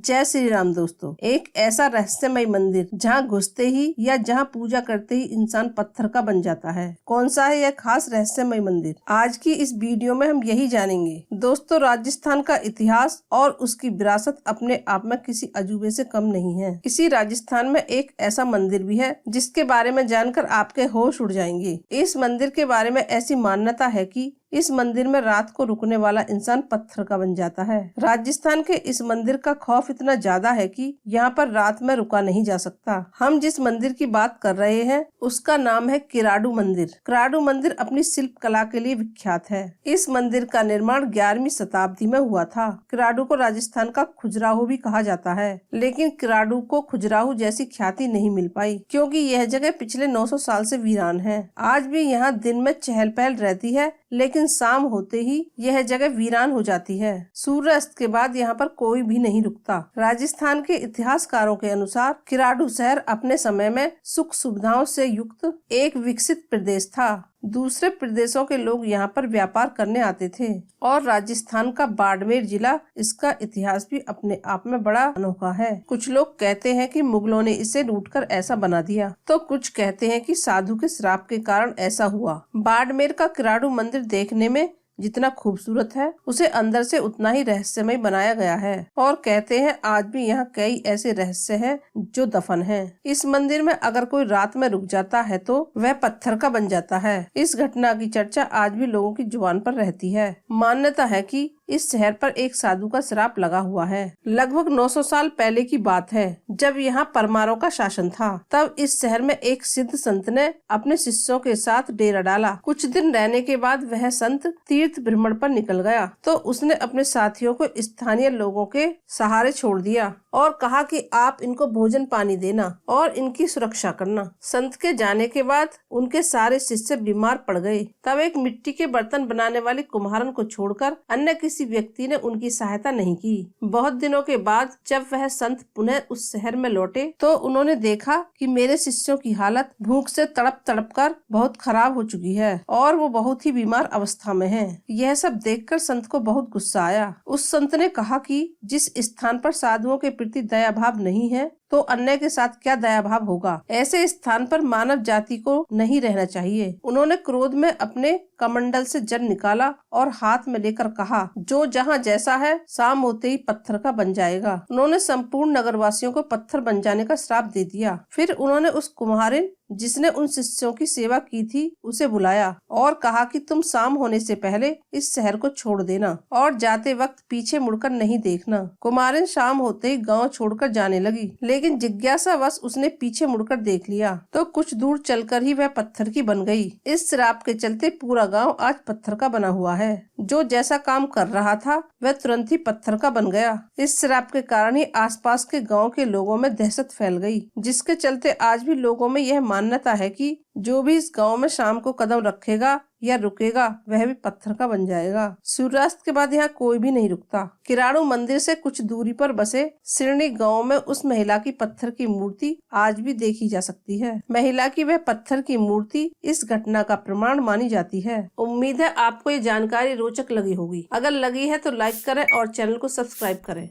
जय श्री राम दोस्तों। एक ऐसा रहस्यमय मंदिर जहाँ घुसते ही या जहाँ पूजा करते ही इंसान पत्थर का बन जाता है। कौन सा है यह खास रहस्यमय मंदिर? आज की इस वीडियो में हम यही जानेंगे। दोस्तों, राजस्थान का इतिहास और उसकी विरासत अपने आप में किसी अजूबे से कम नहीं है। इसी राजस्थान में एक ऐसा मंदिर भी है जिसके बारे में जानकर आपके होश उड़ जाएंगे। इस मंदिर के बारे में ऐसी मान्यता है कि इस मंदिर में रात को रुकने वाला इंसान पत्थर का बन जाता है। राजस्थान के इस मंदिर का खौफ इतना ज्यादा है कि यहाँ पर रात में रुका नहीं जा सकता। हम जिस मंदिर की बात कर रहे हैं उसका नाम है किराडू मंदिर। किराडू मंदिर अपनी शिल्प कला के लिए विख्यात है। इस मंदिर का निर्माण 11वीं शताब्दी में हुआ था। किराडू को राजस्थान का खजुराहो भी कहा जाता है, लेकिन किराडू को खजुराहो जैसी ख्याति नहीं मिल पाई क्योंकि यह जगह पिछले 900 साल से वीरान है। आज भी यहाँ दिन में चहल पहल रहती है, लेकिन शाम होते ही यह जगह वीरान हो जाती है। सूर्यास्त के बाद यहाँ पर कोई भी नहीं रुकता। राजस्थान के इतिहासकारों के अनुसार किराडू शहर अपने समय में सुख सुविधाओं से युक्त एक विकसित प्रदेश था। दूसरे प्रदेशों के लोग यहाँ पर व्यापार करने आते थे और राजस्थान का बाड़मेर जिला, इसका इतिहास भी अपने आप में बड़ा अनोखा है। कुछ लोग कहते हैं कि मुगलों ने इसे लूटकर ऐसा बना दिया, तो कुछ कहते हैं कि साधु के श्राप के कारण ऐसा हुआ। बाड़मेर का किराडू मंदिर देखने में जितना खूबसूरत है, उसे अंदर से उतना ही रहस्यमय बनाया गया है और कहते हैं आज भी यहाँ कई ऐसे रहस्य हैं जो दफन हैं। इस मंदिर में अगर कोई रात में रुक जाता है तो वह पत्थर का बन जाता है। इस घटना की चर्चा आज भी लोगों की जुबान पर रहती है। मान्यता है कि इस शहर पर एक साधु का श्राप लगा हुआ है। लगभग 900 साल पहले की बात है, जब यहाँ परमारों का शासन था। तब इस शहर में एक सिद्ध संत ने अपने शिष्यों के साथ डेरा डाला। कुछ दिन रहने के बाद वह संत तीर्थ भ्रमण पर निकल गया, तो उसने अपने साथियों को स्थानीय लोगों के सहारे छोड़ दिया और कहा कि आप इनको भोजन पानी देना और इनकी सुरक्षा करना। संत के जाने के बाद उनके सारे शिष्य बीमार पड़ गए। तब एक मिट्टी के बर्तन बनाने वाले कुम्हारन को छोड़कर अन्य किसी व्यक्ति ने उनकी सहायता नहीं की। बहुत दिनों के बाद जब वह संत पुनः उस शहर में लौटे तो उन्होंने देखा कि मेरे शिष्यों की हालत भूख से तड़प तड़प कर बहुत खराब हो चुकी है और वो बहुत ही बीमार अवस्था में हैं। यह सब देखकर संत को बहुत गुस्सा आया। उस संत ने कहा कि जिस स्थान पर साधुओं के प्रति दया भाव नहीं है तो अन्य के साथ क्या दया भाव होगा। ऐसे स्थान पर मानव जाति को नहीं रहना चाहिए। उन्होंने क्रोध में अपने कमंडल से जल निकाला और हाथ में लेकर कहा, जो जहाँ जैसा है शाम होते ही पत्थर का बन जाएगा। उन्होंने संपूर्ण नगरवासियों को पत्थर बन जाने का श्राप दे दिया। फिर उन्होंने उस कुम्हारिन जिसने उन शिष्यों की सेवा की थी उसे बुलाया और कहा कि तुम शाम होने से पहले इस शहर को छोड़ देना और जाते वक्त पीछे मुड़कर नहीं देखना। कुम्हारिन शाम होते ही गांव छोड़कर जाने लगी, लेकिन जिज्ञासावश उसने पीछे मुड़कर देख लिया तो कुछ दूर चलकर ही वह पत्थर की बन गई। इस श्राप के चलते पूरा गांव आज पत्थर का बना हुआ है। जो जैसा काम कर रहा था वह तुरंत ही पत्थर का बन गया। इस श्राप के कारण ही आसपास के गांव के लोगों में दहशत फैल गई, जिसके चलते आज भी लोगों में यह मान्यता है कि जो भी इस गांव में शाम को कदम रखेगा या रुकेगा वह भी पत्थर का बन जाएगा। सूर्यास्त के बाद यहाँ कोई भी नहीं रुकता। किराडू मंदिर से कुछ दूरी पर बसे सिरनी गांव में उस महिला की पत्थर की मूर्ति आज भी देखी जा सकती है। महिला की वह पत्थर की मूर्ति इस घटना का प्रमाण मानी जाती है। उम्मीद है आपको ये जानकारी रोचक लगी होगी। अगर लगी है तो लाइक करें और चैनल को सब्सक्राइब करें।